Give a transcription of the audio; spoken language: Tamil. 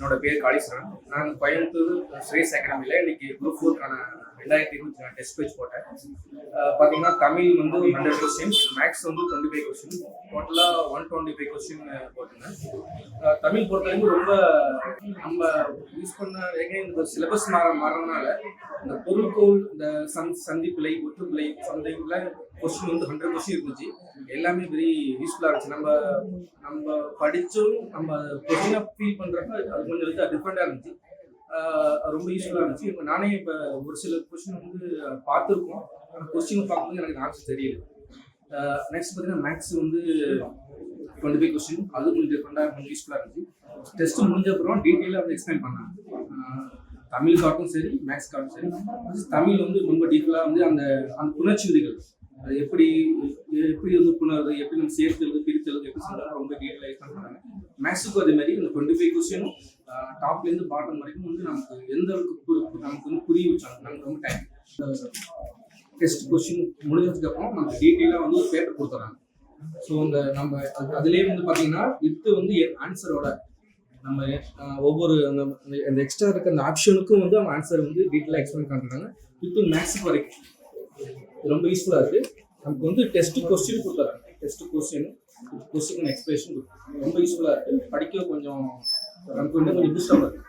என்னோட பேர் காளீஸ்வரன். நான் கோயம்புத்தூர் ஸ்ரேஸ் அகாடமியில் இன்னைக்கு குரூப் 4க்கான 2024 டெஸ்ட் பேஜ் போட்டேன். பார்த்தீங்கன்னா தமிழ் வந்து 100 கொஸ்டின், மேக்ஸ் வந்து 25 கொஸ்டின், டோட்டலாக 125 கொஸ்டின் போட்டிருந்தேன். தமிழ் பொறுத்த வரைக்கும் ரொம்ப நம்ம யூஸ் பண்ண இந்த சிலபஸ் மாறதுனால இந்த பொருட்கோள், இந்த சந்திப்பிலை, ஒற்றுப்பிலை, சந்தைக்குள்ள கொஸ்டின் வந்து 100 கொஸ்டின் இருந்துச்சு. எல்லாமே வெரி யூஸ்ஃபுல்லாக இருந்துச்சு. நம்ம படிச்சும் நம்ம கொஸ்டினை ஃபீல் பண்ணுறப்ப அது கொஞ்சம் டிஃப்ரெண்டாக இருந்துச்சு. ரொம்ப யூஸ்ஃபுல்லாக இருந்துச்சு. இப்போ நானே இப்போ ஒரு சில கொஸ்டின் வந்து பார்த்துருக்கோம், அந்த கொஸ்டின் பார்க்கும்போது எனக்கு ஆன்சர் தெரியல. நெக்ஸ்ட் பார்த்தீங்கன்னா மேக்ஸ் வந்து 25 கொஸ்டின், அது கொஞ்சம் டிஃப்ரெண்டாக கொஞ்சம் யூஸ்ஃபுல்லாக இருந்துச்சு. டெஸ்ட்டு முடிஞ்ச அப்புறம் டீட்டெயிலாக வந்து எக்ஸ்பிளைன் பண்ணாங்க. தமிழுக்காட்டும் சரி, மேக்ஸ்க்காட்டும் சரி. தமிழ் வந்து ரொம்ப டீட்டெயிலாக வந்து அந்த புணர்ச்சி விதிகள், அது எப்படி வந்து புணர்வு, எப்படி நம்ம சேர்த்துறது, பிரித்தது, எப்படி சொல்றாங்க, ரொம்ப டீட்டெயிலாக எக்ஸ்பிளைன் பண்ணாங்க. மேக்ஸுக்கும் அதே மாதிரி இந்த 25 கொஸ்டினும் டாப்லேருந்து பாட்டம் வரைக்கும் வந்து நமக்கு எந்த அளவுக்கு நமக்கு வந்து புரிய வச்சாங்க. நமக்கு ரொம்ப டைம் டெஸ்ட் கொஸ்டின் முடிஞ்சதுக்கு அப்புறம் நமக்கு டீட்டெயிலாக வந்து ஒரு பேப்பர் கொடுத்துறாங்க. ஸோ அந்த நம்ம அதுலேயே வந்து பார்த்தீங்கன்னா இது வந்து ஆன்சரோட நம்ம ஒவ்வொரு அந்த எக்ஸ்ட்ரா இருக்க அந்த ஆப்ஷனுக்கும் வந்து அவங்க ஆன்சர் வந்து டீட்டெயிலாக எக்ஸ்பிளைன் பண்ணுறாங்க. இப்போ மேக்ஸுக்கு வரைக்கும் ரொம்ப யூஸ்ஃபுல்லாக இருக்குது. நமக்கு வந்து டெஸ்ட் கொஸ்டின் கொடுத்துறாங்க. டெஸ்ட் கொஸ்டின் எக்ஸ்பிரஷன் ரொம்ப யூஸ்ஃபுல்லாக இருக்குது. படிக்க கொஞ்சம் நமக்கு வந்து கொஞ்சம் பூஸ்டாக இருக்குது.